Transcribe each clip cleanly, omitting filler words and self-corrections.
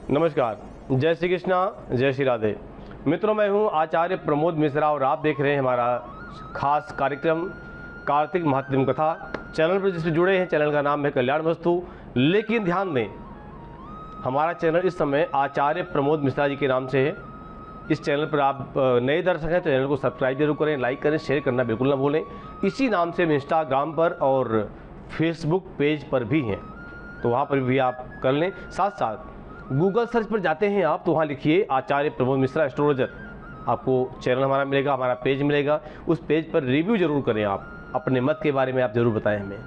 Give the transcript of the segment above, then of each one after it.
नमस्कार, जय श्री कृष्णा, जय श्री राधे। मित्रों, मैं हूं आचार्य प्रमोद मिश्रा और आप देख रहे हैं हमारा खास कार्यक्रम कार्तिक महात्म्य कथा। चैनल पर जिससे जुड़े हैं, चैनल का नाम है कल्याण वस्तु। लेकिन ध्यान दें, हमारा चैनल इस समय आचार्य प्रमोद मिश्रा जी के नाम से है। इस चैनल पर आप नए दर्शक हैं तो चैनल को सब्सक्राइब जरूर करें, लाइक करें, शेयर करना बिल्कुल ना भूलें। इसी नाम से हम इंस्टाग्राम पर और फेसबुक पेज पर भी हैं, तो वहाँ पर भी आप कर लें। साथ साथ गूगल सर्च पर जाते हैं आप तो वहाँ लिखिए आचार्य प्रमोद मिश्रा एस्ट्रोलॉजर, आपको चैनल हमारा मिलेगा, हमारा पेज मिलेगा। उस पेज पर रिव्यू जरूर करें, आप अपने मत के बारे में आप ज़रूर बताएं हमें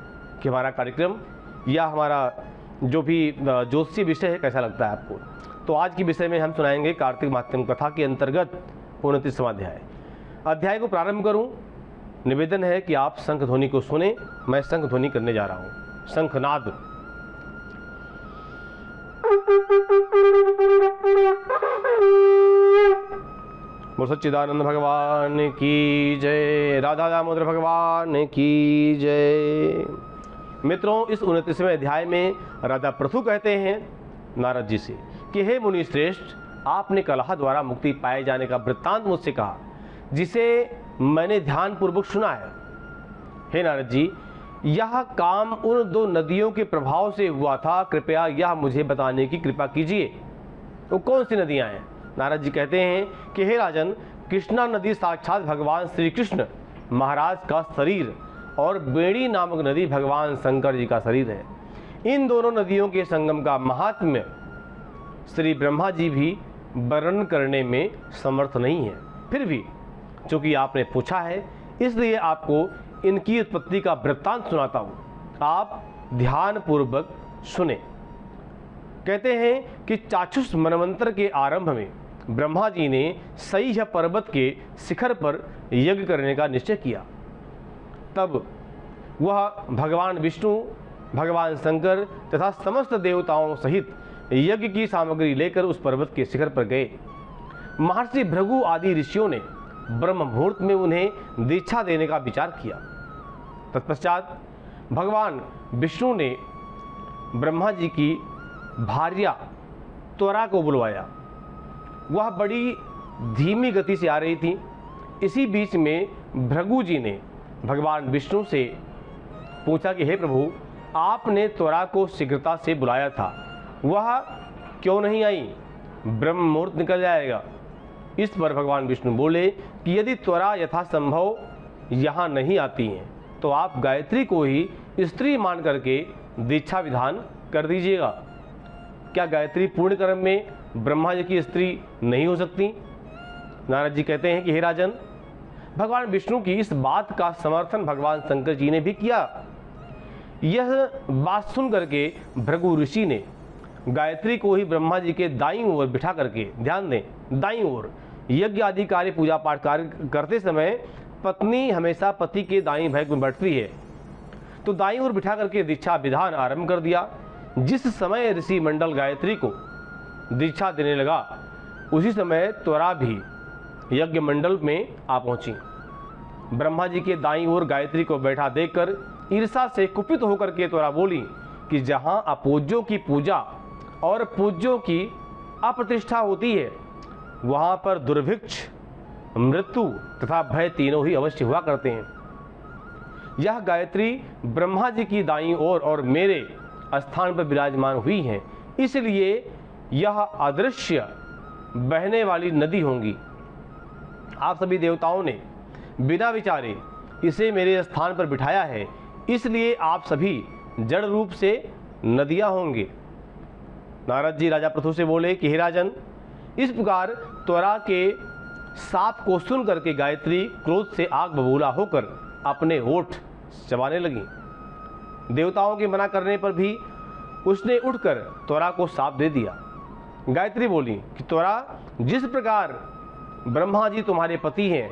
कि हमारा कार्यक्रम या हमारा जो भी ज्योतिषीय विषय है कैसा लगता है आपको। तो आज की विषय में हम सुनाएंगे कार्तिक महात्म्य कथा के अंतर्गत 29वां अध्याय को प्रारंभ करूं। निवेदन है कि आप शंख ध्वनि को सुने। मैं शंख ध्वनि करने जा रहा हूं। शंखनाद। सच्चिदानंद भगवान की जय, राधा दामोदर भगवान की जय। मित्रों, इस 29वें अध्याय में राजा पृथु कहते हैं नारद जी से कि हे मुनि श्रेष्ठ, आपने कलह द्वारा मुक्ति पाए जाने का वृत्तांत मुझसे कहा, जिसे मैंने ध्यान पूर्वक सुना है। हे नारद जी, यह काम उन दो नदियों के प्रभाव से हुआ था, कृपया यह मुझे बताने की कृपा कीजिए। वो कौन सी नदियां हैं? नारद जी कहते हैं कि हे राजन, कृष्णा नदी साक्षात भगवान श्री कृष्ण महाराज का शरीर और बेड़ी नामक नदी भगवान शंकर जी का शरीर है। इन दोनों नदियों के संगम का महात्म्य श्री ब्रह्मा जी भी वर्णन करने में समर्थ नहीं है। फिर भी चूंकि आपने पूछा है, इसलिए आपको इनकी उत्पत्ति का वृत्तांत सुनाता हूँ, आप ध्यान पूर्वक सुने। कहते हैं कि चाक्षुष मनवंतर के आरंभ में ब्रह्मा जी ने सह्य पर्वत के शिखर पर यज्ञ करने का निश्चय किया। तब वह भगवान विष्णु, भगवान शंकर तथा समस्त देवताओं सहित यज्ञ की सामग्री लेकर उस पर्वत के शिखर पर गए। महर्षि भृगु आदि ऋषियों ने ब्रह्म मुहूर्त में उन्हें दीक्षा देने का विचार किया। तत्पश्चात भगवान विष्णु ने ब्रह्मा जी की भार्या त्वरा को बुलवाया। वह बड़ी धीमी गति से आ रही थी। इसी बीच में भृगु जी ने भगवान विष्णु से पूछा कि हे प्रभु, आपने त्वरा को शीघ्रता से बुलाया था, वह क्यों नहीं आई? ब्रह्म मुहूर्त निकल जाएगा। इस पर भगवान विष्णु बोले कि यदि त्वरा यथासंभव यहाँ नहीं आती हैं तो आप गायत्री को ही स्त्री मान करके दीक्षा विधान कर दीजिएगा। क्या गायत्री पूर्ण कर्म में ब्रह्मा जी की स्त्री नहीं हो सकती? नारद जी कहते हैं कि हे राजन, भगवान विष्णु की इस बात का समर्थन भगवान शंकर जी ने भी किया। यह बात सुन करके भृगु ऋषि ने गायत्री को ही ब्रह्मा जी के दाईं ओर बिठा करके, ध्यान दें, दाईं ओर, यज्ञ आदि कार्य पूजा पाठ कार्य करते समय पत्नी हमेशा पति के दाईं भाग में बैठती है, तो दाईं ओर बिठा करके दीक्षा विधान आरंभ कर दिया। जिस समय ऋषि मंडल गायत्री को दीक्षा देने लगा, उसी समय त्वरा भी यज्ञ मंडल में आ पहुंची। ब्रह्मा जी के दाईं ओर गायत्री को बैठा देखकर ईर्षा से कुपित होकर के त्वरा बोली कि जहां अपूज्यों की पूजा और पूज्यों की अप्रतिष्ठा होती है, वहां पर दुर्भिक्ष, मृत्यु तथा भय तीनों ही अवश्य हुआ करते हैं। यह गायत्री ब्रह्मा जी की दाईं ओर और मेरे स्थान पर विराजमान हुई हैं, इसलिए यह अदृश्य बहने वाली नदी होंगी। आप सभी देवताओं ने बिना विचारे इसे मेरे स्थान पर बिठाया है, इसलिए आप सभी जड़ रूप से नदियां होंगे। नारद जी राजा पृथु से बोले कि हे राजन, इस प्रकार त्वरा के साप को सुन करके गायत्री क्रोध से आग बबूला होकर अपने होठ चबाने लगी। देवताओं के मना करने पर भी उसने उठकर त्वरा को साप दे दिया। गायत्री बोली कि त्वरा, जिस प्रकार ब्रह्मा जी तुम्हारे पति हैं,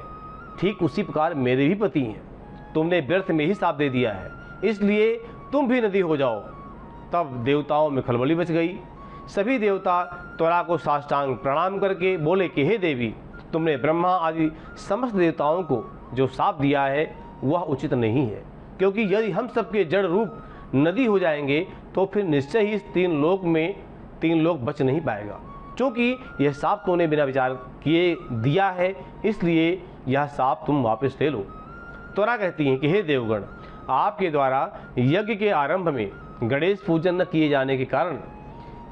ठीक उसी प्रकार मेरे भी पति हैं। तुमने व्यर्थ में ही साप दे दिया है, इसलिए तुम भी नदी हो जाओ। तब देवताओं में खलबली मच गई। सभी देवता त्वरा को साष्टांग प्रणाम करके बोले कि हे देवी, तुमने ब्रह्मा आदि समस्त देवताओं को जो साप दिया है वह उचित नहीं है, क्योंकि यदि हम सबके जड़ रूप नदी हो जाएंगे तो फिर निश्चय ही इस तीन लोक में 3 लोग बच नहीं पाएगा। क्योंकि यह सांप तूने बिना विचार किए दिया है, इसलिए यह सांप तुम वापस ले लो। त्वरा कहती है कि हे देवगण, आपके द्वारा यज्ञ के आरंभ में गणेश पूजन न किए जाने के कारण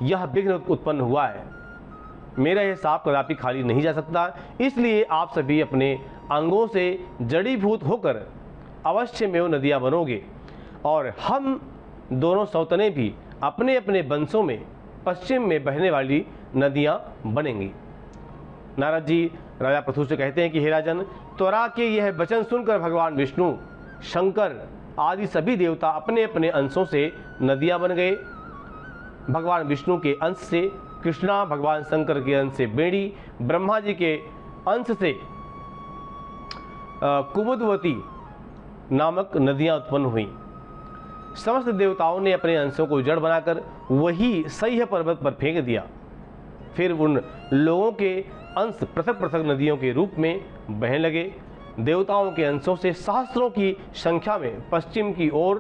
यह विघ्न उत्पन्न हुआ है। मेरा यह सांप कदापि खाली नहीं जा सकता, इसलिए आप सभी अपने अंगों से जड़ीभूत होकर अवश्य में वो नदियाँ बनोगे और हम दोनों सौतने भी अपने अपने वंशों में पश्चिम में बहने वाली नदियाँ बनेंगी। नारद जी राजा पृथु से कहते हैं कि हे राजन, त्वरा के यह वचन सुनकर भगवान विष्णु, शंकर आदि सभी देवता अपने अपने अंशों से नदियाँ बन गए। भगवान विष्णु के अंश से कृष्णा, भगवान शंकर के अंश से बेड़ी, ब्रह्मा जी के अंश से कुमुदवती नामक नदियाँ उत्पन्न हुई। समस्त देवताओं ने अपने अंशों को जड़ बनाकर वही सह्य पर्वत पर फेंक दिया। फिर उन लोगों के अंश पृथक पृथक नदियों के रूप में बहने लगे। देवताओं के अंशों से सहस्रों की संख्या में पश्चिम की ओर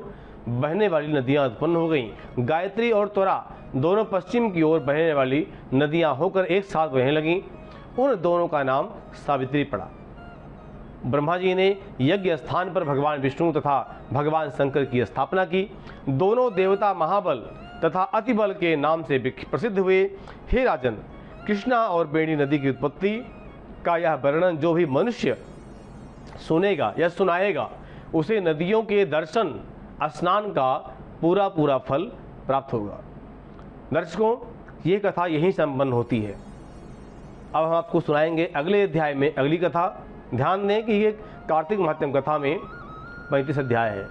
बहने वाली नदियां उत्पन्न हो गईं। गायत्री और त्वरा दोनों पश्चिम की ओर बहने वाली नदियां होकर एक साथ बहने लगीं। उन दोनों का नाम सावित्री पड़ा। ब्रह्मा जी ने यज्ञ स्थान पर भगवान विष्णु तथा भगवान शंकर की स्थापना की। दोनों देवता महाबल तथा अतिबल के नाम से प्रसिद्ध हुए। हे राजन, कृष्णा और बेणी नदी की उत्पत्ति का यह वर्णन जो भी मनुष्य सुनेगा या सुनाएगा, उसे नदियों के दर्शन स्नान का पूरा पूरा फल प्राप्त होगा। दर्शकों, ये कथा यहीं संपन्न होती है। अब हम आपको सुनाएंगे अगले अध्याय में अगली कथा। ध्यान दें कि ये कार्तिक महात्म्य कथा में 35 अध्याय है।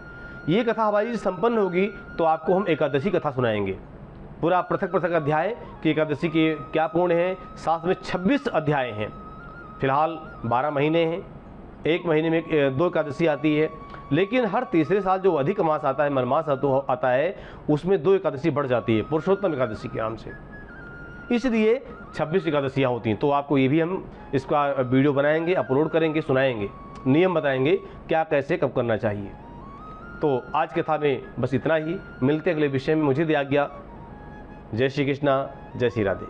ये कथा हमारी संपन्न होगी तो आपको हम एकादशी कथा सुनाएंगे। पूरा पृथक पृथक अध्याय कि एकादशी के क्या पूर्ण है। साथ में 26 अध्याय हैं। फिलहाल 12 महीने हैं, एक महीने में 2 एकादशी आती है, लेकिन हर तीसरे साल जो अधिक मास आता है, मनमास आता है, उसमें 2 एकादशी बढ़ जाती है पुरुषोत्तम एकादशी के नाम से। इसलिए 26 एकादशियाँ होती हैं। तो आपको ये भी हम इसका वीडियो बनाएंगे, अपलोड करेंगे, सुनाएंगे, नियम बताएंगे क्या कैसे कब करना चाहिए। तो आज कथा में बस इतना ही। मिलते अगले विषय में। मुझे दिया गया। जय श्री कृष्णा, जय श्री राधे।